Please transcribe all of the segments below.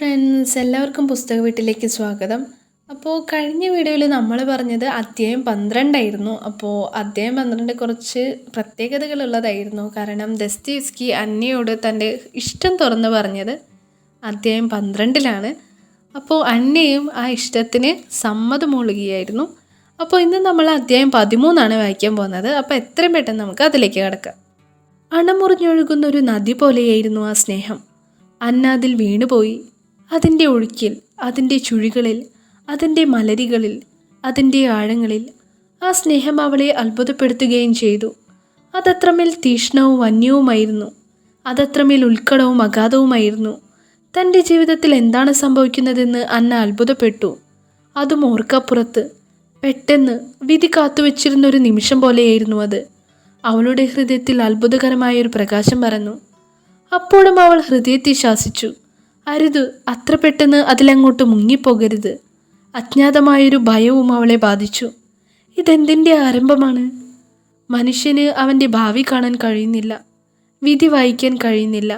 Friends, എല്ലാവർക്കും പുസ്തക വീട്ടിലേക്ക് സ്വാഗതം. അപ്പോൾ കഴിഞ്ഞ വീഡിയോയിൽ നമ്മൾ പറഞ്ഞത് അധ്യായം 12 ആയിരുന്നു. അപ്പോൾ അധ്യായം 12 കുറച്ച് പ്രത്യേകതകളുള്ളതായിരുന്നു. കാരണം ദസ്തയേവ്സ്കി അന്നയോട് തൻ്റെ ഇഷ്ടം തുറന്ന് പറഞ്ഞത് അധ്യായം 12ലാണ്. അപ്പോൾ അന്നയും ആ ഇഷ്ടത്തിന് സമ്മതം മൂളുകയായിരുന്നു. അപ്പോൾ ഇന്ന് നമ്മൾ അധ്യായം 13ആണ് വായിക്കാൻ പോകുന്നത്. അപ്പോൾ എത്രയും പെട്ടെന്ന് നമുക്ക് അതിലേക്ക് കിടക്കാം. അണമുറിഞ്ഞൊഴുകുന്ന ഒരു നദി പോലെയായിരുന്നു ആ സ്നേഹം. അന്ന അതിൽ വീണുപോയി. അതിൻ്റെ ഒഴുക്കിൽ, അതിൻ്റെ ചുഴികളിൽ, അതിൻ്റെ മലരികളിൽ, അതിൻ്റെ ആഴങ്ങളിൽ ആ സ്നേഹം അവളെ അത്ഭുതപ്പെടുത്തുകയും ചെയ്തു. അതത്രമേൽ തീക്ഷ്ണവും വന്യവുമായിരുന്നു. അതത്രമേൽ ഉത്കടവും അഗാധവുമായിരുന്നു. തൻ്റെ ജീവിതത്തിൽ എന്താണ് സംഭവിക്കുന്നതെന്ന് അന്ന അത്ഭുതപ്പെട്ടു. അതും ഓർക്കപ്പുറത്ത്. പെട്ടെന്ന് വിധി കാത്തുവച്ചിരുന്ന ഒരു നിമിഷം പോലെയായിരുന്നു അത്. അവളുടെ ഹൃദയത്തിൽ അത്ഭുതകരമായൊരു പ്രകാശം പരന്നു. അപ്പോഴും അവൾ ഹൃദയത്തെ ശാസിച്ചു, അരുത്, അത്ര പെട്ടെന്ന് അതിലങ്ങോട്ട് മുങ്ങിപ്പോകരുത്. അജ്ഞാതമായൊരു ഭയവും അവളെ ബാധിച്ചു. ഇതെന്തിൻ്റെ ആരംഭമാണ്? മനുഷ്യന് അവൻ്റെ ഭാവി കാണാൻ കഴിയുന്നില്ല, വിധി വായിക്കാൻ കഴിയുന്നില്ല.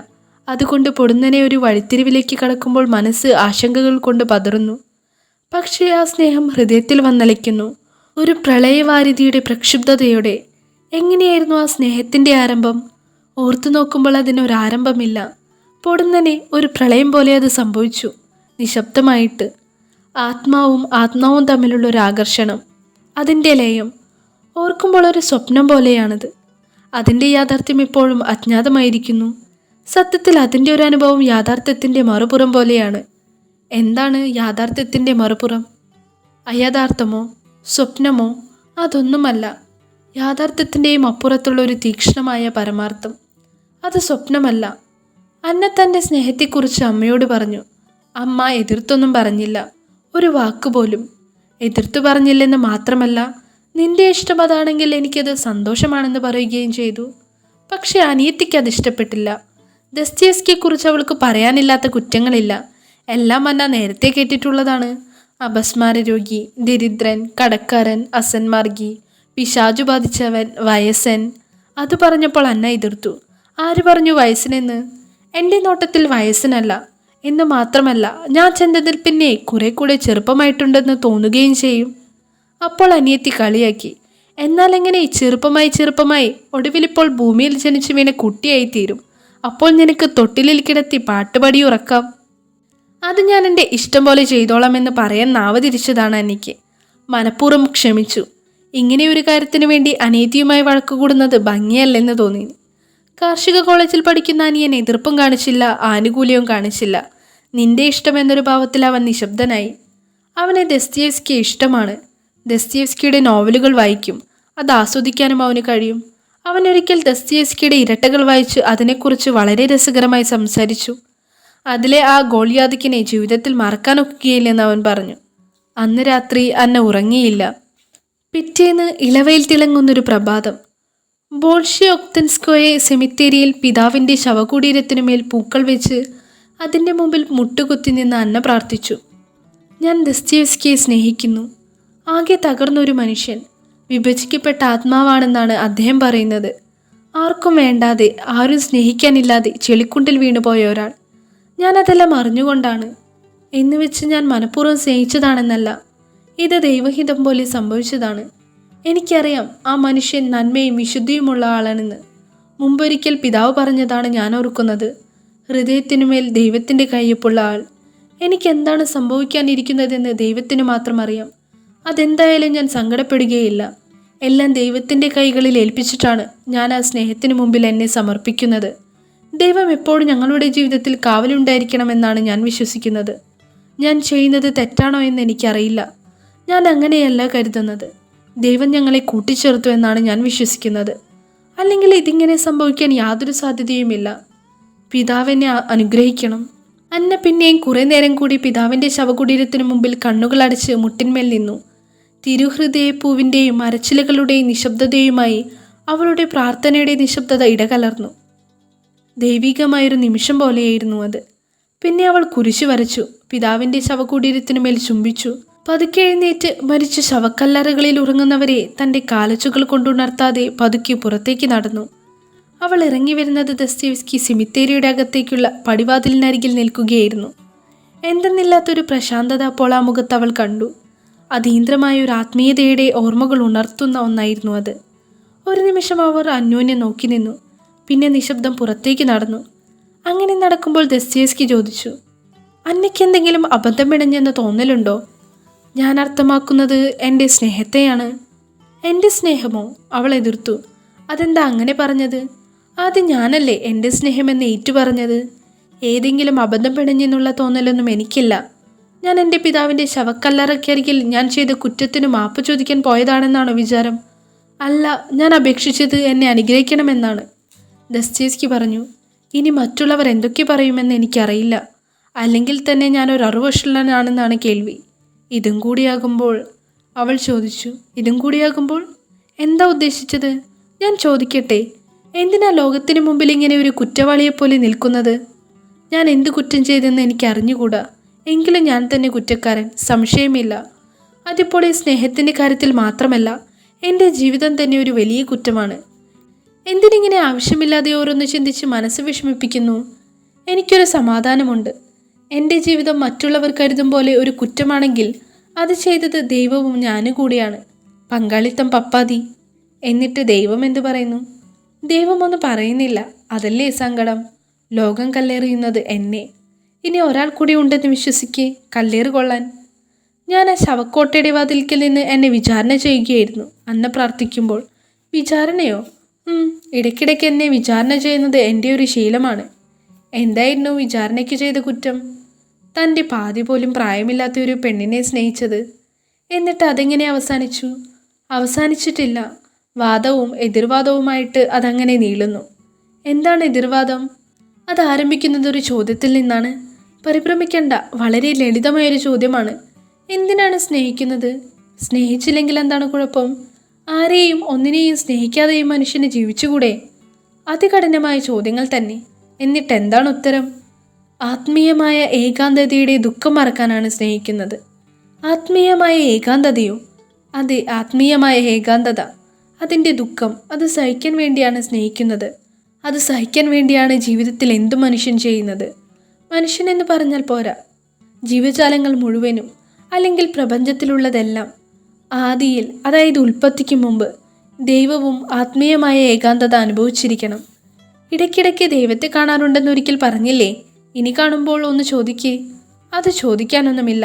അതുകൊണ്ട് പൊടുന്നനെ ഒരു വഴിത്തിരിവിലേക്ക് കടക്കുമ്പോൾ മനസ്സ് ആശങ്കകൾ കൊണ്ട് പതറുന്നു. പക്ഷേ ആ സ്നേഹം ഹൃദയത്തിൽ വന്നലയ്ക്കുന്നു, ഒരു പ്രളയവാരിധിയുടെ പ്രക്ഷുബ്ധതയോടെ. എങ്ങനെയായിരുന്നു ആ സ്നേഹത്തിൻ്റെ ആരംഭം? ഓർത്തു നോക്കുമ്പോൾ അതിനൊരാരംഭമില്ല. പൊടുന്നനെ ഒരു പ്രളയം പോലെ അത് സംഭവിച്ചു, നിശബ്ദമായിട്ട്. ആത്മാവും തമ്മിലുള്ള ഒരു ആകർഷണം, അതിൻ്റെ ലയം. ഓർക്കുമ്പോൾ ഒരു സ്വപ്നം പോലെയാണത്. അതിൻ്റെ യാഥാർത്ഥ്യം ഇപ്പോഴും അജ്ഞാതമായിരിക്കുന്നു. സത്യത്തിൽ അതിൻ്റെ ഒരു അനുഭവം യാഥാർത്ഥ്യത്തിൻ്റെ മറുപുറം പോലെയാണ്. എന്താണ് യാഥാർത്ഥ്യത്തിൻ്റെ മറുപുറം? അയഥാർത്ഥമോ, സ്വപ്നമോ? അതൊന്നുമല്ല. യാഥാർത്ഥ്യത്തിൻ്റെയും അപ്പുറത്തുള്ള ഒരു തീക്ഷ്ണമായ പരമാർത്ഥം. അത് സ്വപ്നമല്ല. അന്ന തൻ്റെ സ്നേഹത്തെക്കുറിച്ച് അമ്മയോട് പറഞ്ഞു. അമ്മ എതിർത്തൊന്നും പറഞ്ഞില്ല, ഒരു വാക്കുപോലും. എതിർത്തു പറഞ്ഞില്ലെന്ന് മാത്രമല്ല, നിന്റെ ഇഷ്ടം അതാണെങ്കിൽ എനിക്കത് സന്തോഷമാണെന്ന് പറയുകയും ചെയ്തു. പക്ഷെ അനിയത്തിക്ക് അത് ഇഷ്ടപ്പെട്ടില്ല. ദസ്തയേവ്സ്കിയെക്കുറിച്ച് അവൾക്ക് പറയാനില്ലാത്ത കുറ്റങ്ങളില്ല. എല്ലാം അന്ന നേരത്തെ കേട്ടിട്ടുള്ളതാണ്. അപസ്മാര രോഗി, ദരിദ്രൻ, കടക്കാരൻ, അസന്മാർഗി, പിശാചു ബാധിച്ചവൻ, വയസ്സൻ. അത് പറഞ്ഞപ്പോൾ അന്ന എതിർത്തു. ആര് പറഞ്ഞു വയസ്സനെന്ന്? എൻ്റെ നോട്ടത്തിൽ വയസ്സനല്ല എന്ന് മാത്രമല്ല, ഞാൻ ചെന്നതിൽ പിന്നെ കുറെ കൂടെ ചെറുപ്പമായിട്ടുണ്ടെന്ന് തോന്നുകയും ചെയ്യും. അപ്പോൾ അനിയത്തി കളിയാക്കി. എന്നാൽ എങ്ങനെ ചെറുപ്പമായി ഒടുവിലിപ്പോൾ ഭൂമിയിൽ ജനിച്ചു വീണ കുട്ടിയായി തീരും. അപ്പോൾ നിനക്ക് തൊട്ടിലിൽ കിടത്തി പാട്ടുപാടി ഉറക്കാം. അത് ഞാൻ എൻ്റെ ഇഷ്ടം പോലെ ചെയ്തോളാം എന്ന് പറയാൻ നാവതിരിച്ചതാണ് അന്നിക്ക്. മനഃപൂർവ്വം ക്ഷമിച്ചു. ഇങ്ങനെയൊരു കാര്യത്തിന് വേണ്ടി അനിയത്തിയുമായി വഴക്കുകൂടുന്നത് ഭംഗിയല്ലെന്ന് തോന്നി. കാർഷിക കോളേജിൽ പഠിക്കുന്ന അനിയൻ എതിർപ്പും കാണിച്ചില്ല, ആനുകൂല്യവും കാണിച്ചില്ല. നിന്റെ ഇഷ്ടം എന്നൊരു ഭാവത്തിൽ അവൻ നിശബ്ദനായി. അവനെ ദസ്തയേവ്സ്കിയെ ഇഷ്ടമാണ്. ദസ്തയേവ്സ്കിയുടെ നോവലുകൾ വായിക്കും, അത് ആസ്വദിക്കാനും അവന് കഴിയും. അവനൊരിക്കൽ ദസ്തയേവ്സ്കിയുടെ ഇരട്ടകൾ വായിച്ച് അതിനെക്കുറിച്ച് വളരെ രസകരമായി സംസാരിച്ചു. അതിലെ ആ ഗോളിയാദിക്കിനെ ജീവിതത്തിൽ മറക്കാനൊക്കുകയില്ലെന്ന് അവൻ പറഞ്ഞു. അന്ന് രാത്രി അന്ന ഉറങ്ങിയില്ല. പിറ്റേന്ന് ഇളവയിൽ തിളങ്ങുന്നൊരു പ്രഭാതം. ബോൾഷ്യോക്തൻസ്കോയെ സെമിത്തേരിയിൽ പിതാവിൻ്റെ ശവകുടീരത്തിനുമേൽ പൂക്കൾ വെച്ച് അതിൻ്റെ മുമ്പിൽ മുട്ടുകുത്തി നിന്ന് അന്ന പ്രാർത്ഥിച്ചു. ഞാൻ ദസ്തയേവ്സ്കിയെ സ്നേഹിക്കുന്നു. ആകെ തകർന്നൊരു മനുഷ്യൻ, വിഭജിക്കപ്പെട്ട ആത്മാവാണെന്നാണ് അദ്ദേഹം പറയുന്നത്. ആർക്കും വേണ്ടാതെ, ആരും സ്നേഹിക്കാനില്ലാതെ ചെളിക്കുണ്ടിൽ വീണുപോയ ഒരാൾ. ഞാനതെല്ലാം അറിഞ്ഞുകൊണ്ടാണ്. എന്ന് വെച്ച് ഞാൻ മനഃപൂർവ്വം സ്നേഹിച്ചതാണെന്നല്ല. ഇത് ദൈവഹിതം പോലെ സംഭവിച്ചതാണ്. എനിക്കറിയാം ആ മനുഷ്യൻ നന്മയും വിശുദ്ധിയുമുള്ള ആളാണെന്ന്. മുമ്പൊരിക്കൽ പിതാവ് പറഞ്ഞതാണ് ഞാൻ ഓർക്കുന്നത്. ഹൃദയത്തിനുമേൽ ദൈവത്തിൻ്റെ കയ്യൊപ്പുള്ള ആൾ. എനിക്കെന്താണ് സംഭവിക്കാനിരിക്കുന്നതെന്ന് ദൈവത്തിന് മാത്രം അറിയാം. അതെന്തായാലും ഞാൻ സങ്കടപ്പെടുകയില്ല. എല്ലാം ദൈവത്തിൻ്റെ കൈകളിൽ ഏൽപ്പിച്ചിട്ടാണ് ഞാൻ ആ സ്നേഹത്തിന് മുമ്പിൽ എന്നെ സമർപ്പിക്കുന്നത്. ദൈവം എപ്പോഴും ഞങ്ങളുടെ ജീവിതത്തിൽ കാവലുണ്ടായിരിക്കണമെന്നാണ് ഞാൻ വിശ്വസിക്കുന്നത്. ഞാൻ ചെയ്യുന്നത് തെറ്റാണോ എന്ന് എനിക്കറിയില്ല. ഞാൻ അങ്ങനെയല്ല കരുതുന്നത്. ദൈവം ഞങ്ങളെ കൂട്ടിച്ചേർത്തു എന്നാണ് ഞാൻ വിശ്വസിക്കുന്നത്. അല്ലെങ്കിൽ ഇതിങ്ങനെ സംഭവിക്കാൻ യാതൊരു സാധ്യതയുമില്ല. പിതാവിനെ അനുഗ്രഹിക്കണം. അന്ന പിന്നെയും കുറേ നേരം കൂടി പിതാവിൻ്റെ ശവകുടീരത്തിനു മുമ്പിൽ കണ്ണുകളടച്ച് മുട്ടിന്മേൽ നിന്നു. തിരുഹൃദയപ്പൂവിൻ്റെയും മരച്ചിലകളുടെയും നിശബ്ദതയുമായി അവളുടെ പ്രാർത്ഥനയുടെ നിശബ്ദത ഇടകലർന്നു. ദൈവികമായൊരു നിമിഷം പോലെയായിരുന്നു അത്. പിന്നെ അവൾ കുരിശു വരച്ചു, പിതാവിൻ്റെ ശവകുടീരത്തിനുമേൽ ചുംബിച്ചു. പതുക്കെ എഴുന്നേറ്റ് മരിച്ച ശവക്കല്ലറകളിൽ ഉറങ്ങുന്നവരെ തൻ്റെ കാലച്ചുകൾ കൊണ്ടുണർത്താതെ പതുക്കെ പുറത്തേക്ക് നടന്നു. അവൾ ഇറങ്ങി വരുന്നത് ദസ്തയേവ്സ്കി സെമിത്തേരിയുടെ അകത്തേക്കുള്ള പടിവാതിലിനരികിൽ നിൽക്കുകയായിരുന്നു. എന്തെന്നില്ലാത്തൊരു പ്രശാന്തത അപ്പോൾ ആ മുഖത്ത് അവൾ കണ്ടു. അതീന്ദ്രമായ ഒരു ആത്മീയതയുടെ ഓർമ്മകൾ ഉണർത്തുന്ന ഒന്നായിരുന്നു അത്. ഒരു നിമിഷം അവർ അന്യോന്യം നോക്കി നിന്നു. പിന്നെ നിശബ്ദം പുറത്തേക്ക് നടന്നു. അങ്ങനെ നടക്കുമ്പോൾ ദസ്തയേവ്സ്കി ചോദിച്ചു, അന്നയ്ക്ക് എന്തെങ്കിലും അബദ്ധം പിണഞ്ഞെന്ന് തോന്നലുണ്ടോ? ഞാൻ അർത്ഥമാക്കുന്നത് എൻ്റെ സ്നേഹത്തെയാണ്. എൻ്റെ സ്നേഹമോ? അവൾ എതിർത്തു. അതെന്താ അങ്ങനെ പറഞ്ഞത്? ആദ്യം ഞാനല്ലേ എൻ്റെ സ്നേഹമെന്ന് ഏറ്റു പറഞ്ഞത്. ഏതെങ്കിലും അബദ്ധം പിണഞ്ഞെന്നുള്ള തോന്നലൊന്നും എനിക്കില്ല. ഞാൻ എൻ്റെ പിതാവിൻ്റെ ശവക്കല്ലറയ്ക്കരികിൽ ഞാൻ ചെയ്ത കുറ്റത്തിന് മാപ്പ് ചോദിക്കാൻ പോയതാണെന്നാണോ വിചാരം? അല്ല, ഞാൻ അപേക്ഷിച്ചത് എന്നെ അനുഗ്രഹിക്കണമെന്നാണ്. ദസ്തയേവ്സ്കി പറഞ്ഞു. ഇനി മറ്റുള്ളവർ എന്തൊക്കെ പറയുമെന്ന് എനിക്കറിയില്ല. അല്ലെങ്കിൽ തന്നെ ഞാനൊരു അറുവഷളനാണെന്നാണ് കേൾവി. ഇതും കൂടിയാകുമ്പോൾ അവൾ ചോദിച്ചു. ഇതും കൂടിയാകുമ്പോൾ എന്താ ഉദ്ദേശിച്ചത്? ഞാൻ ചോദിക്കട്ടെ, എന്തിനാ ലോകത്തിന് മുമ്പിൽ ഇങ്ങനെ ഒരു കുറ്റവാളിയെപ്പോലെ നിൽക്കുന്നത്? ഞാൻ എന്ത് കുറ്റം ചെയ്തെന്ന് എനിക്ക് അറിഞ്ഞുകൂടാ. എങ്കിലും ഞാൻ തന്നെ കുറ്റക്കാരൻ, സംശയമില്ല. അതിപ്പോൾ ഈ സ്നേഹത്തിൻ്റെ കാര്യത്തിൽ മാത്രമല്ല, എൻ്റെ ജീവിതം തന്നെ ഒരു വലിയ കുറ്റമാണ്. എന്തിനിങ്ങനെ ആവശ്യമില്ലാതെ ഓരോന്ന് ചിന്തിച്ച് മനസ്സ് വിഷമിപ്പിക്കുന്നു? എനിക്കൊരു സമാധാനമുണ്ട്. എൻ്റെ ജീവിതം മറ്റുള്ളവർ കരുതും പോലെ ഒരു കുറ്റമാണെങ്കിൽ അത് ചെയ്തത് ദൈവവും ഞാനും കൂടിയാണ്. പങ്കാളിത്തം പപ്പാതി. എന്നിട്ട് ദൈവം എന്തു പറയുന്നു? ദൈവമൊന്നും പറയുന്നില്ല. അതല്ലേ സങ്കടം. ലോകം കല്ലേറിയുന്നത് എന്നെ. ഇനി ഒരാൾ കൂടി ഉണ്ടെന്ന് വിശ്വസിക്കേ കല്ലേറ് കൊള്ളാൻ. ഞാൻ ആ ശവക്കോട്ടയുടെ വാതിൽക്കൽ നിന്ന് എന്നെ വിചാരണ ചെയ്യുകയായിരുന്നു അന്ന പ്രാർത്ഥിക്കുമ്പോൾ. വിചാരണയോ? ഇടയ്ക്കിടയ്ക്ക് എന്നെ വിചാരണ ചെയ്യുന്നത് എൻ്റെ ഒരു ശീലമാണ്. എന്തായിരുന്നു വിചാരണയ്ക്ക് ചെയ്ത കുറ്റം? തൻ്റെ പാതി പോലും പ്രായമില്ലാത്ത ഒരു പെണ്ണിനെ സ്നേഹിച്ചത്. എന്നിട്ട് അതെങ്ങനെ അവസാനിച്ചു? അവസാനിച്ചിട്ടില്ല. വാദവും എതിർവാദവുമായിട്ട് അതങ്ങനെ നീളുന്നു. എന്താണ് എതിർവാദം? അത് ആരംഭിക്കുന്നത് ഒരു ചോദ്യത്തിൽ നിന്നാണ്. പരിഭ്രമിക്കേണ്ട, വളരെ ലളിതമായൊരു ചോദ്യമാണ്. എന്തിനാണ് സ്നേഹിക്കുന്നത്? സ്നേഹിച്ചില്ലെങ്കിൽ എന്താണ് കുഴപ്പം? ആരെയും ഒന്നിനെയും സ്നേഹിക്കാതെയും മനുഷ്യന് ജീവിച്ചുകൂടെ? അതികഠിനമായ ചോദ്യങ്ങൾ തന്നെ. എന്നിട്ട് എന്താണ് ഉത്തരം? ആത്മീയമായ ഏകാന്തതയുടെ ദുഃഖം മറക്കാനാണ് സ്നേഹിക്കുന്നത്. ആത്മീയമായ ഏകാന്തതയോ? അതെ, ആത്മീയമായ ഏകാന്തത. അതിൻ്റെ ദുഃഖം, അത് സഹിക്കാൻ വേണ്ടിയാണ് സ്നേഹിക്കുന്നത്. അത് സഹിക്കാൻ വേണ്ടിയാണ് ജീവിതത്തിൽ എന്തു മനുഷ്യൻ ചെയ്യുന്നത്. മനുഷ്യനെന്ന് പറഞ്ഞാൽ പോരാ, ജീവജാലങ്ങൾ മുഴുവനും, അല്ലെങ്കിൽ പ്രപഞ്ചത്തിലുള്ളതെല്ലാം. ആദിയിൽ, അതായത് ഉൽപ്പത്തിക്ക് മുമ്പ് ദൈവവും ആത്മീയമായ ഏകാന്തത അനുഭവിച്ചിരിക്കണം. ഇടയ്ക്കിടയ്ക്ക് ദൈവത്തെ കാണാറുണ്ടെന്നൊരിക്കൽ പറഞ്ഞില്ലേ? ഇനി കാണുമ്പോൾ ഒന്ന് ചോദിക്കേ. അത് ചോദിക്കാനൊന്നുമില്ല.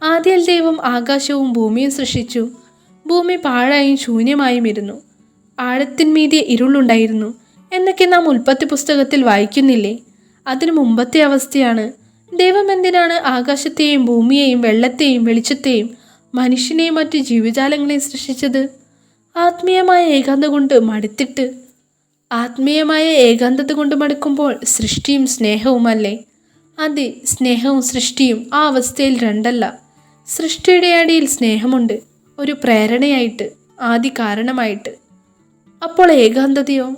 ആദിയിൽ ദൈവം ആകാശവും ഭൂമിയും സൃഷ്ടിച്ചു. ഭൂമി പാഴായും ശൂന്യമായും ഇരുന്നു. ആഴത്തിന്മീതെ ഇരുളുണ്ടായിരുന്നു എന്നൊക്കെ നാം ഉൽപ്പത്തി പുസ്തകത്തിൽ വായിക്കുന്നില്ലേ? അതിനു മുമ്പത്തെ അവസ്ഥയാണ്. ദൈവം എന്തിനാണ് ആകാശത്തെയും ഭൂമിയെയും വെള്ളത്തെയും വെളിച്ചത്തെയും മനുഷ്യനെയും മറ്റു ജീവജാലങ്ങളെയും സൃഷ്ടിച്ചത്? ആത്മീയമായ ഏകാന്തത കൊണ്ട് മടുത്തിട്ട്. ആത്മീയമായ ഏകാന്തത കൊണ്ട് മടുക്കുമ്പോൾ സൃഷ്ടിയും സ്നേഹവുമല്ലേ? അതെ, സ്നേഹവും സൃഷ്ടിയും ആ അവസ്ഥയിൽ രണ്ടല്ല. സൃഷ്ടിയുടെ അടിയിൽ സ്നേഹമുണ്ട്, ഒരു പ്രേരണയായിട്ട്, ആദി കാരണമായിട്ട്. അപ്പോൾ ഏകാന്തതയോ?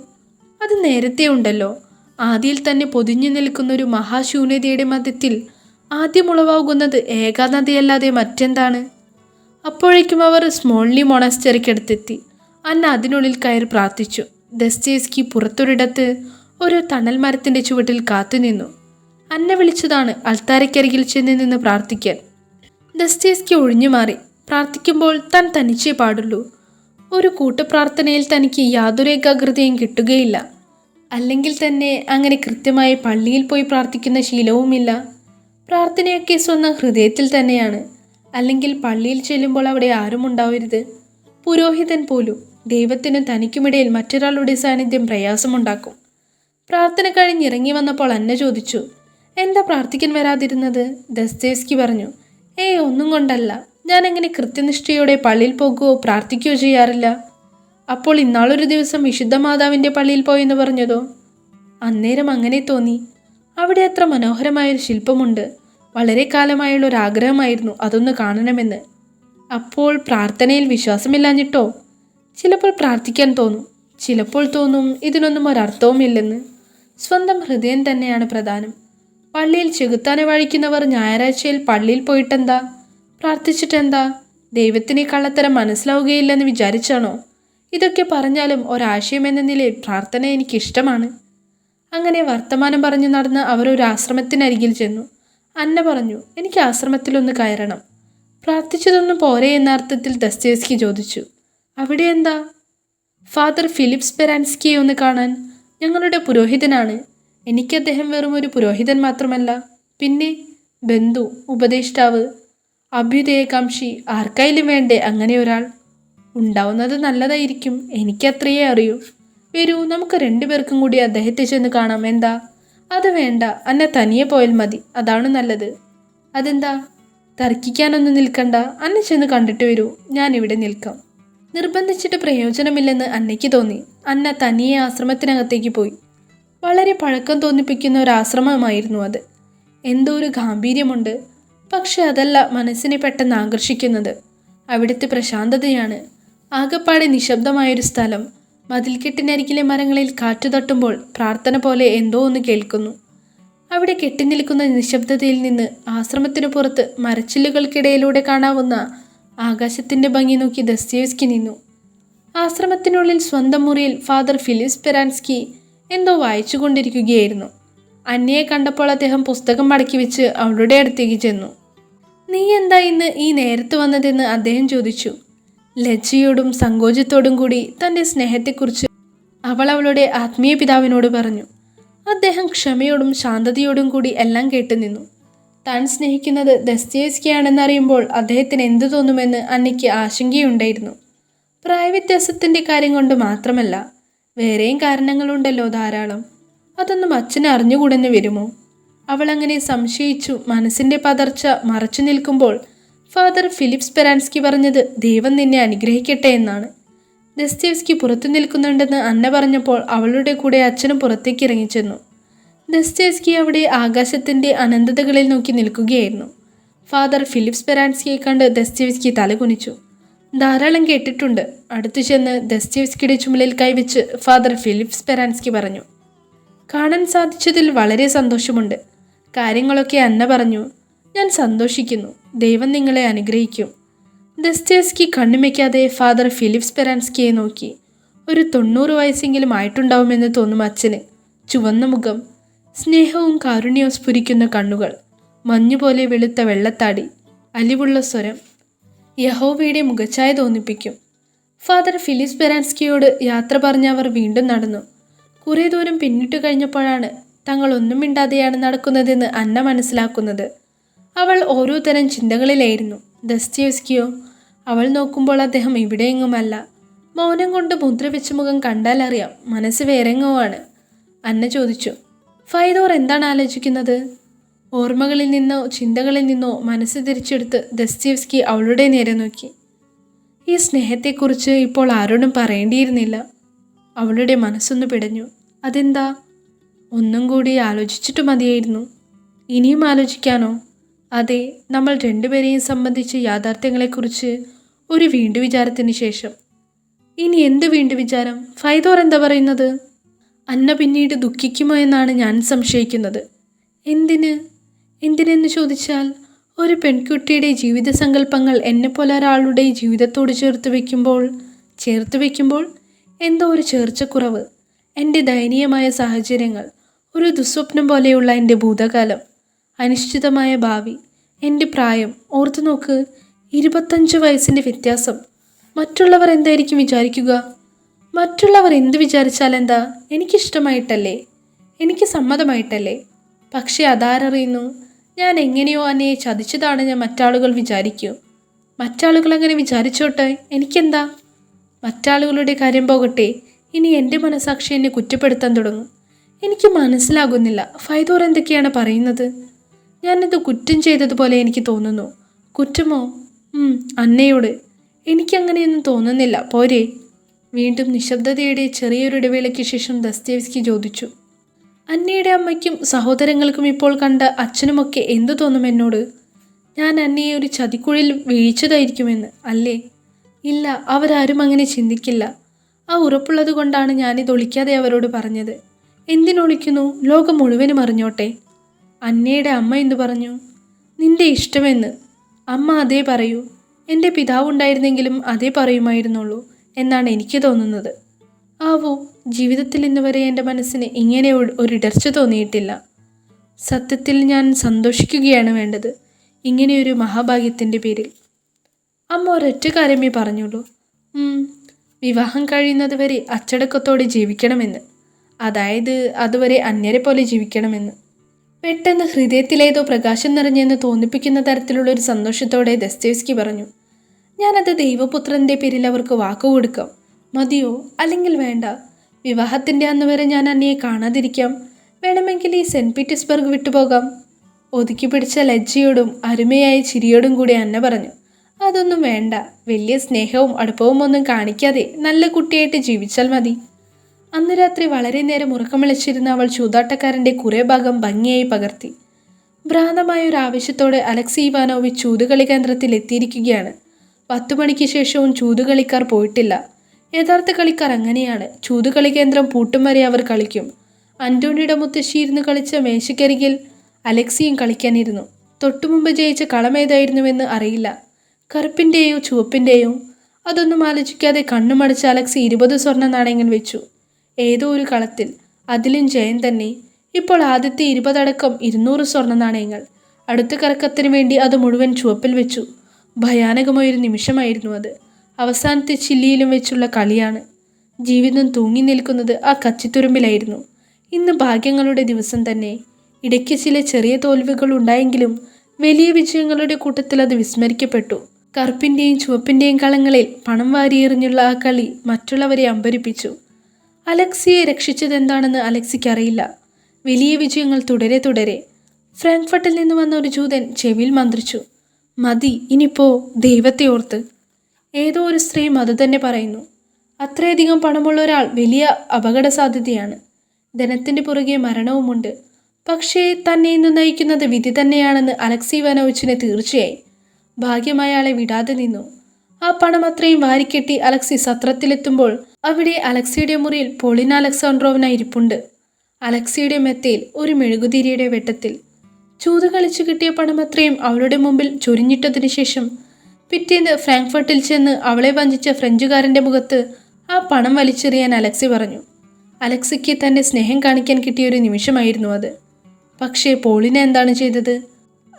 അത് നേരത്തെ ഉണ്ടല്ലോ. ആദിയിൽ തന്നെ പൊതിഞ്ഞു നിൽക്കുന്ന ഒരു മഹാശൂന്യതയുടെ മധ്യത്തിൽ ആദ്യം ഉളവാകുന്നത് ഏകാന്തതയല്ലാതെ മറ്റെന്താണ്? അപ്പോഴേക്കും അവർ സ്മോൾലി മൊണാസ്റ്ററിക്കടുത്തെത്തി. അന്ന അതിനുള്ളിൽ കയറി പ്രാർത്ഥിച്ചു. ദസ്തയേവ്സ്കി പുറത്തൊരിടത്ത് ഒരു തണൽ മരത്തിൻ്റെ ചുവട്ടിൽ കാത്തുനിന്നു. അന്ന വിളിച്ചതാണ് അൾത്താരയ്ക്കരികിൽ ചെന്ന് നിന്ന് പ്രാർത്ഥിക്കാൻ. ദസ്തയേവ്സ്കി ഒഴിഞ്ഞു മാറി. പ്രാർത്ഥിക്കുമ്പോൾ താൻ തനിച്ചേ പാടുള്ളൂ. ഒരു കൂട്ടുപ്രാർത്ഥനയിൽ തനിക്ക് യാതൊരു ഏകാഗ്രതയും കിട്ടുകയില്ല. അല്ലെങ്കിൽ തന്നെ അങ്ങനെ കൃത്യമായി പള്ളിയിൽ പോയി പ്രാർത്ഥിക്കുന്ന ശീലവുമില്ല. പ്രാർത്ഥനയൊക്കെ സ്വന്തം ഹൃദയത്തിൽ തന്നെയാണ്. അല്ലെങ്കിൽ പള്ളിയിൽ ചെല്ലുമ്പോൾ അവിടെ ആരും ഉണ്ടാവരുത്, പുരോഹിതൻ പോലും. ദൈവത്തിനും തനിക്കുമിടയിൽ മറ്റൊരാളുടെ സാന്നിധ്യം പ്രയാസമുണ്ടാക്കും. പ്രാർത്ഥന കഴിഞ്ഞിറങ്ങി വന്നപ്പോൾ അന്ന ചോദിച്ചു, എന്താ പ്രാർത്ഥിക്കാൻ വരാതിരുന്നത്? ദസ്തയേവ്സ്കി പറഞ്ഞു, ഒന്നും കൊണ്ടല്ല. ഞാൻ അങ്ങനെ കൃത്യനിഷ്ഠയോടെ പള്ളിയിൽ പോകുകയോ പ്രാർത്ഥിക്കുകയോ ചെയ്യാറില്ല. അപ്പോൾ ഇന്നാളൊരു ദിവസം വിശുദ്ധ മാതാവിൻ്റെ പള്ളിയിൽ പോയെന്ന് പറഞ്ഞതോ? അന്നേരം അങ്ങനെ തോന്നി. അവിടെ അത്ര മനോഹരമായൊരു ശില്പമുണ്ട്. വളരെ കാലമായുള്ള ഒരു ആഗ്രഹമായിരുന്നു അതൊന്ന് കാണണമെന്ന്. അപ്പോൾ പ്രാർത്ഥനയിൽ വിശ്വാസമില്ലാഞ്ഞിട്ടോ? ചിലപ്പോൾ പ്രാർത്ഥിക്കാൻ തോന്നും, ചിലപ്പോൾ തോന്നും ഇതിനൊന്നും ഒരർത്ഥവുമില്ലെന്ന്. സ്വന്തം ഹൃദയം തന്നെയാണ് പ്രധാനം. പള്ളിയിൽ ചെകുത്താനെ വഴിക്കുന്നവർ ഞായറാഴ്ചയിൽ പള്ളിയിൽ പോയിട്ടെന്താ, പ്രാർത്ഥിച്ചിട്ടെന്താ? ദൈവത്തിന് കള്ളത്തരം മനസ്സിലാവുകയില്ലെന്ന് വിചാരിച്ചാണോ? ഇതൊക്കെ പറഞ്ഞാലും ഒരാശയം എന്ന നിലയിൽ പ്രാർത്ഥന എനിക്കിഷ്ടമാണ്. അങ്ങനെ വർത്തമാനം പറഞ്ഞു നടന്ന് അവർ ഒരു ആശ്രമത്തിനരികിൽ ചെന്നു. അന്ന പറഞ്ഞു, എനിക്ക് ആശ്രമത്തിലൊന്ന് കയറണം. പ്രാർത്ഥിച്ചതൊന്നും പോരെ എന്ന അർത്ഥത്തിൽ ദസ്തേവ്സ്കി ചോദിച്ചു. അവിടെ എന്താ? ഫാദർ ഫിലിപ്പ് സ്പെരാൻസ്കിയെ ഒന്ന് കാണാൻ. ഞങ്ങളുടെ പുരോഹിതനാണ്. എനിക്ക് അദ്ദേഹം വെറും ഒരു പുരോഹിതൻ മാത്രമല്ല, പിന്നെ ബന്ധു, ഉപദേഷ്ടാവ്, അഭ്യുദയകാംക്ഷി, ആർക്കായാലും വേണ്ടേ അങ്ങനെ ഒരാൾ? ഉണ്ടാവുന്നത് നല്ലതായിരിക്കും. എനിക്കത്രയേ അറിയൂ. വരൂ, നമുക്ക് രണ്ടുപേർക്കും കൂടി അദ്ദേഹത്തെ ചെന്ന് കാണാം. എന്താ? അത് വേണ്ട, അന്ന തനിയെ പോയാൽ മതി. അതാണ് നല്ലത്. അതെന്താ? തർക്കിക്കാനൊന്നും നിൽക്കണ്ട. അന്ന ചെന്ന് കണ്ടിട്ട് വരൂ, ഞാനിവിടെ നിൽക്കാം. നിർബന്ധിച്ചിട്ട് പ്രയോജനമില്ലെന്ന് അന്നയ്ക്ക് തോന്നി. അന്ന തനിയെ ആശ്രമത്തിനകത്തേക്ക് പോയി. വളരെ പഴക്കം തോന്നിപ്പിക്കുന്ന ഒരു ആശ്രമമായിരുന്നു അത്. എന്തോ ഒരു ഗാംഭീര്യമുണ്ട്. പക്ഷെ അതല്ല മനസ്സിനെ പെട്ടെന്ന് ആകർഷിക്കുന്നത്. അവിടുത്തെ പ്രശാന്തതയാണ്. ആകപ്പാടെ നിശബ്ദമായൊരു സ്ഥലം. മതിൽക്കെട്ടിനരികിലെ മരങ്ങളിൽ കാറ്റു തട്ടുമ്പോൾ പ്രാർത്ഥന പോലെ എന്തോ ഒന്ന് കേൾക്കുന്നു. അവിടെ കെട്ടിനിൽക്കുന്ന നിശബ്ദതയിൽ നിന്ന് ആശ്രമത്തിനു പുറത്ത് മരച്ചില്ലുകൾക്കിടയിലൂടെ കാണാവുന്ന ആകാശത്തിൻ്റെ ഭംഗി നോക്കി ദസ്തേവ്സ്കി നിന്നു. ആശ്രമത്തിനുള്ളിൽ സ്വന്തം മുറിയിൽ ഫാദർ ഫിലിപ്പ് സ്പെരാൻസ്കി എന്തോ വായിച്ചു കൊണ്ടിരിക്കുകയായിരുന്നു. അന്നയെ കണ്ടപ്പോൾ അദ്ദേഹം പുസ്തകം മടക്കി വെച്ച് അവളുടെ അടുത്തേക്ക് ചെന്നു. നീ എന്താ ഇന്ന് ഈ നേരത്ത് വന്നതെന്ന് അദ്ദേഹം ചോദിച്ചു. ലജ്ജയോടും സങ്കോചത്തോടും കൂടി തൻ്റെ സ്നേഹത്തെക്കുറിച്ച് അവൾ അവളുടെ ആത്മീയ പിതാവിനോട് പറഞ്ഞു. അദ്ദേഹം ക്ഷമയോടും ശാന്തതയോടും കൂടി എല്ലാം കേട്ടുനിന്നു. താൻ സ്നേഹിക്കുന്നത് ദസ്തേവ്സ്കിയാണെന്നറിയുമ്പോൾ അദ്ദേഹത്തിന് എന്തു തോന്നുമെന്ന് അന്നയ്ക്ക് ആശങ്കയുണ്ടായിരുന്നു. പ്രായവ്യത്യാസത്തിൻ്റെ കാര്യം കൊണ്ട് മാത്രമല്ല, വേറെയും കാരണങ്ങളുണ്ടല്ലോ ധാരാളം. അതൊന്നും അച്ഛന് അറിഞ്ഞുകൂടെന്ന് വരുമോ? അവൾ അങ്ങനെ സംശയിച്ചു മനസ്സിൻ്റെ പതർച്ച മറച്ചു നിൽക്കുമ്പോൾ ഫാദർ ഫിലിപ്പ് സ്പെരാൻസ്കി പറഞ്ഞത് ദൈവം നിന്നെ അനുഗ്രഹിക്കട്ടെ എന്നാണ്. ദസ്തേവ്സ്കി പുറത്തു നിൽക്കുന്നുണ്ടെന്ന് അന്ന പറഞ്ഞപ്പോൾ അവളുടെ കൂടെ അച്ഛനും പുറത്തേക്ക് ഇറങ്ങിച്ചെന്നു. ദസ്തേവ്സ്കി അവിടെ ആകാശത്തിൻ്റെ അനന്തതകളിൽ നോക്കി നിൽക്കുകയായിരുന്നു. ഫാദർ ഫിലിപ്പ് സ്പെരാൻസ്കിയെ കണ്ട് ദസ്തേവ്സ്കി തലകുനിച്ചു. ധാരാളം കേട്ടിട്ടുണ്ട്. അടുത്തു ചെന്ന് ദസ്തേവ്സ്കിയുടെ ചുമലിൽ കൈവച്ച് ഫാദർ ഫിലിപ്പ് സ്പെരാൻസ്കി പറഞ്ഞു. കാണാൻ സാധിച്ചതിൽ വളരെ സന്തോഷമുണ്ട്. കാര്യങ്ങളൊക്കെ അന്ന പറഞ്ഞു. ഞാൻ സന്തോഷിക്കുന്നു. ദൈവം നിങ്ങളെ അനുഗ്രഹിക്കും. ദസ്തേവ്സ്കി കണ്ണുമയ്ക്കാതെ ഫാദർ ഫിലിപ്പ് സ്പെരാൻസ്കിയെ നോക്കി. ഒരു 90 വയസ്സെങ്കിലും ആയിട്ടുണ്ടാവുമെന്ന് തോന്നും അച്ഛന്. ചുവന്ന മുഖം, സ്നേഹവും കാരുണ്യവും സ്ഫുരിക്കുന്ന കണ്ണുകൾ, മഞ്ഞുപോലെ വെളുത്ത വെള്ളത്താടി, അലിവുള്ള സ്വരം യഹോവയുടെ മുഖച്ഛായ തോന്നിപ്പിക്കും. ഫാദർ ഫിലിപ്പ് സ്പെരാൻസ്കിയോട് യാത്ര പറഞ്ഞ അവർ വീണ്ടും നടന്നു. കുറേ ദൂരം പിന്നിട്ട് കഴിഞ്ഞപ്പോഴാണ് തങ്ങൾ ഒന്നും മിണ്ടാതെയാണ് നടക്കുന്നതെന്ന് അന്ന മനസ്സിലാക്കുന്നത്. അവൾ ഓരോ തരം ചിന്തകളിലായിരുന്നു. ദസ്തേവ്സ്കിയോ? അവൾ നോക്കുമ്പോൾ അദ്ദേഹം ഇവിടെയെങ്ങുമല്ല. മൗനം കൊണ്ട് മുദ്ര വെച്ച മുഖം കണ്ടാൽ അറിയാം മനസ്സ് വേറെങ്ങോ ആണ്. അന്ന ചോദിച്ചു, ഫൈദോർ എന്താണ് ആലോചിക്കുന്നത്? ഓർമ്മകളിൽ നിന്നോ ചിന്തകളിൽ നിന്നോ മനസ്സ് തിരിച്ചെടുത്ത് ദസ്തേവ്സ്കി അവളുടെ നേരെ നോക്കി. ഈ സ്നേഹത്തെക്കുറിച്ച് ഇപ്പോൾ ആരോടും പറയേണ്ടിയിരുന്നില്ല. അവളുടെ മനസ്സൊന്ന് പിടഞ്ഞു. അതെന്താ? ഒന്നും കൂടി ആലോചിച്ചിട്ട് മതിയായിരുന്നു. ഇനിയും ആലോചിക്കാനോ? അതെ, നമ്മൾ രണ്ടുപേരെയും സംബന്ധിച്ച യാഥാർത്ഥ്യങ്ങളെക്കുറിച്ച് ഒരു വീണ്ടു വിചാരത്തിന് ശേഷം. ഇനി എന്ത് വീണ്ടു വിചാരം? ഫൈദോർ എന്താ പറയുന്നത്? അന്ന പിന്നീട് ദുഃഖിക്കുമോ എന്നാണ് ഞാൻ സംശയിക്കുന്നത്. എന്തിനെന്ന് ചോദിച്ചാൽ, ഒരു പെൺകുട്ടിയുടെ ജീവിത സങ്കല്പങ്ങൾ എന്നെപ്പോലെ ഒരാളുടെ ജീവിതത്തോട് ചേർത്ത് വയ്ക്കുമ്പോൾ എന്തോ ഒരു ചേർച്ചക്കുറവ്. എൻ്റെ ദയനീയമായ സാഹചര്യങ്ങൾ, ഒരു ദുസ്വപ്നം പോലെയുള്ള എൻ്റെ ഭൂതകാലം, അനിശ്ചിതമായ ഭാവി, എൻ്റെ പ്രായം ഓർത്തു നോക്ക്. 25 വയസ്സിൻ്റെ വ്യത്യാസം. മറ്റുള്ളവർ എന്തായിരിക്കും വിചാരിക്കുക? മറ്റുള്ളവർ എന്ത് വിചാരിച്ചാൽ എന്താ? എനിക്കിഷ്ടമായിട്ടല്ലേ? എനിക്ക് സമ്മതമായിട്ടല്ലേ? പക്ഷേ അതാരറിയുന്നു? ഞാൻ എങ്ങനെയോ അന്നയെ ചതിച്ചതാണ് ഞാൻ മറ്റാളുകൾ വിചാരിക്കൂ. മറ്റാളുകൾ അങ്ങനെ വിചാരിച്ചോട്ടെ, എനിക്കെന്താ? മറ്റാളുകളുടെ കാര്യം പോകട്ടെ, ഇനി എൻ്റെ മനസാക്ഷി എന്നെ കുറ്റപ്പെടുത്താൻ തുടങ്ങും. എനിക്ക് മനസ്സിലാകുന്നില്ല ഫൈദോർ എന്തൊക്കെയാണ് പറയുന്നത്. ഞാനിത് കുറ്റം ചെയ്തതുപോലെ എനിക്ക് തോന്നുന്നു. കുറ്റമോ? അന്നയോട്. എനിക്കങ്ങനെയൊന്നും തോന്നുന്നില്ല, പോരെ? വീണ്ടും നിശബ്ദതയുടെ ചെറിയൊരു ഇടവേളയ്ക്ക് ശേഷം ദസ്തേവ്സ്കി ചോദിച്ചു. അന്നയുടെ അമ്മയ്ക്കും സഹോദരങ്ങൾക്കും ഇപ്പോൾ കണ്ട അച്ഛനുമൊക്കെ എന്തു തോന്നും എന്നോട്? ഞാൻ അന്നയെ ഒരു ചതിക്കുഴിയിൽ വീഴ്ചതായിരിക്കുമെന്ന്, അല്ലേ? ഇല്ല, അവരാരും അങ്ങനെ ചിന്തിക്കില്ല. ആ ഉറപ്പുള്ളത് കൊണ്ടാണ് ഞാനിത് ഒളിക്കാതെ അവരോട് പറഞ്ഞത്. എന്തിനൊളിക്കുന്നു? ലോകം മുഴുവനും അറിഞ്ഞോട്ടെ. അന്നയുടെ അമ്മ എന്തു പറഞ്ഞു? നിന്റെ ഇഷ്ടമെന്ന്. അമ്മ അതേ പറയൂ. എൻ്റെ പിതാവുണ്ടായിരുന്നെങ്കിലും അതേ പറയുമായിരുന്നുള്ളൂ എന്നാണ് എനിക്ക് തോന്നുന്നത്. ആവോ, ജീവിതത്തിൽ ഇന്നുവരെ എൻ്റെ മനസ്സിന് ഇങ്ങനെ ഒരിടർച്ച തോന്നിയിട്ടില്ല. സത്യത്തിൽ ഞാൻ സന്തോഷിക്കുകയാണ് വേണ്ടത്, ഇങ്ങനെയൊരു മഹാഭാഗ്യത്തിൻ്റെ പേരിൽ. അമ്മ ഒരൊറ്റ കാര്യമേ പറഞ്ഞുള്ളൂ, വിവാഹം കഴിയുന്നത് വരെ അച്ചടക്കത്തോടെ ജീവിക്കണമെന്ന്. അതായത് അതുവരെ അന്യരെ പോലെ ജീവിക്കണമെന്ന്. പെട്ടെന്ന് ഹൃദയത്തിലേതോ പ്രകാശം നിറഞ്ഞെന്ന് തോന്നിപ്പിക്കുന്ന തരത്തിലുള്ളൊരു സന്തോഷത്തോടെ ദസ്തേവ്സ്കി പറഞ്ഞു. ഞാനത് ദൈവപുത്രൻ്റെ പേരിൽ അവർക്ക് വാക്കുകൊടുക്കാം. മതിയോ? അല്ലെങ്കിൽ വേണ്ട? വിവാഹത്തിൻ്റെ അന്ന് വരെ ഞാൻ അന്നയെ കാണാതിരിക്കാം. വേണമെങ്കിൽ ഈ സെൻറ്റ് പീറ്റേഴ്സ്ബർഗ് വിട്ടുപോകാം. ഒതുക്കി പിടിച്ച ലജ്ജയോടും അരുമയായ ചിരിയോടും കൂടി അന്ന പറഞ്ഞു. അതൊന്നും വേണ്ട. വലിയ സ്നേഹവും അടുപ്പവും ഒന്നും കാണിക്കാതെ നല്ല കുട്ടിയായിട്ട് ജീവിച്ചാൽ മതി. അന്ന് രാത്രി വളരെ നേരം ഉറക്കമിളച്ചിരുന്ന അവൾ ചൂതാട്ടക്കാരൻ്റെ കുറേ ഭാഗം ഭംഗിയായി പകർത്തി. ഭ്രാന്തമായ ഒരു ആവശ്യത്തോടെ അലക്സി ഇവാനോവിച്ച് ചൂതുകളി കേന്ദ്രത്തിൽ എത്തിയിരിക്കുകയാണ്. 10 മണിക്ക് ശേഷവും ചൂതുകളിക്കാർ പോയിട്ടില്ല. യഥാർത്ഥ കളിക്കാർ അങ്ങനെയാണ്. ചൂതുകളി കേന്ദ്രം പൂട്ടും വരെ അവർ കളിക്കും. അന്റോണിയുടെ മുത്തശ്ശി ഇരുന്ന് കളിച്ച മേശക്കരികിൽ അലക്സിയും കളിക്കാനിരുന്നു. തൊട്ടുമുമ്പ് ജയിച്ച കളമേതായിരുന്നുവെന്ന് അറിയില്ല. കറുപ്പിൻ്റെയോ ചുവപ്പിൻ്റെയോ? അതൊന്നും ആലോചിക്കാതെ കണ്ണുമടച്ച അലക്സി 20 സ്വർണ്ണ നാണയങ്ങൾ വെച്ചു. ഏതോ ഒരു കളത്തിൽ. അതിലും ജയൻ തന്നെ. ഇപ്പോൾ ആദ്യത്തെ 20 അടക്കം 200 സ്വർണ്ണ നാണയങ്ങൾ. അടുത്ത കറക്കത്തിന് വേണ്ടി അത് മുഴുവൻ ചുവപ്പിൽ വെച്ചു. ഭയാനകമായൊരു നിമിഷമായിരുന്നു അത്. അവസാനത്തെ ചില്ലിയിലും വെച്ചുള്ള കളിയാണ്. ജീവിതം തൂങ്ങി നിൽക്കുന്നത് ആ കച്ചിത്തുരുമ്പിലായിരുന്നു. ഇന്ന് ഭാഗ്യങ്ങളുടെ ദിവസം തന്നെ. ഇടയ്ക്ക് ചില ചെറിയ തോൽവികൾ ഉണ്ടായെങ്കിലും വലിയ വിജയങ്ങളുടെ കൂട്ടത്തിൽ അത് വിസ്മരിക്കപ്പെട്ടു. കറുപ്പിൻ്റെയും ചുവപ്പിൻ്റെയും കളങ്ങളിൽ പണം വാരിയെറിഞ്ഞുള്ള ആ കളി മറ്റുള്ളവരെ അമ്പരിപ്പിച്ചു. അലക്സിയെ രക്ഷിച്ചതെന്താണെന്ന് അലക്സിക്കറിയില്ല. വലിയ വിജയങ്ങൾ തുടരെ. ഫ്രാങ്ക്ഫർട്ടിൽ നിന്ന് വന്ന ഒരു ജൂതൻ ചെവിയിൽ മന്ത്രിച്ചു. മതി, ഇനിയിപ്പോ ദൈവത്തെ ഓർത്ത്. ഏതോ ഒരു സ്ത്രീയും അതുതന്നെ പറയുന്നു. അത്രയധികം പണമുള്ള ഒരാൾ വലിയ അപകട സാധ്യതയാണ്. ധനത്തിൻ്റെ പുറകെ മരണവുമുണ്ട്. പക്ഷേ തന്നെ ഇന്ന് നയിക്കുന്നത് വിധി തന്നെയാണെന്ന് അലക്സി ഇവാനോവിച്ചിന് തീർച്ചയായി. ഭാഗ്യമായ ആളെ വിടാതെ നിന്നു. ആ പണം അത്രയും വാരിക്കെട്ടി അലക്സി സത്രത്തിലെത്തുമ്പോൾ അവിടെ അലക്സിയുടെ മുറിയിൽ പോളിന അലക്സാണ്ട്രോവന ഇരിപ്പുണ്ട്. അലക്സിയുടെ മെത്തയിൽ ഒരു മെഴുകുതിരിയുടെ വെട്ടത്തിൽ. ചൂത് കളിച്ചു കിട്ടിയ പണം അത്രയും അവളുടെ മുമ്പിൽ ചൊരിഞ്ഞിട്ടതിനു ശേഷം പിറ്റേന്ന് ഫ്രാങ്ക്ഫർട്ടിൽ ചെന്ന് അവളെ വഞ്ചിച്ച ഫ്രഞ്ചുകാരൻ്റെ മുഖത്ത് ആ പണം വലിച്ചെറിയാൻ അലക്സി പറഞ്ഞു. അലക്സിക്ക് തൻ്റെ സ്നേഹം കാണിക്കാൻ കിട്ടിയൊരു നിമിഷമായിരുന്നു അത്. പക്ഷേ പോളിന എന്താണ് ചെയ്തത്?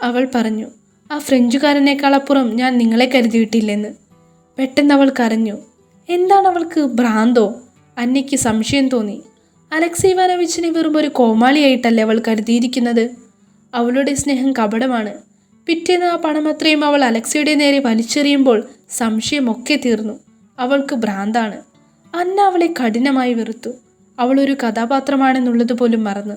അവൾ പറഞ്ഞു, ആ ഫ്രഞ്ചുകാരനേക്കാളപ്പുറം ഞാൻ നിങ്ങളെ കരുതിയിട്ടില്ലെന്ന്. പെട്ടെന്ന് അവൾ കരഞ്ഞു. എന്താണ് അവൾക്ക്, ഭ്രാന്തോ? അന്നയ്ക്ക് സംശയം തോന്നി. അലക്സി ഇവാനോവിച്ചിനെ വെറും ഒരു കോമാളിയായിട്ടല്ലേ അവൾ കരുതിയിരിക്കുന്നത്? അവളുടെ സ്നേഹം കപടമാണ്. പിറ്റേന്ന് ആ പണമത്രയും അവൾ അലക്സിയുടെ നേരെ വലിച്ചെറിയുമ്പോൾ സംശയമൊക്കെ തീർന്നു. അവൾക്ക് ഭ്രാന്താണ്. അന്ന അവളെ കഠിനമായി വെറുത്തു. അവളൊരു കഥാപാത്രമാണെന്നുള്ളത് പോലും മറന്നു.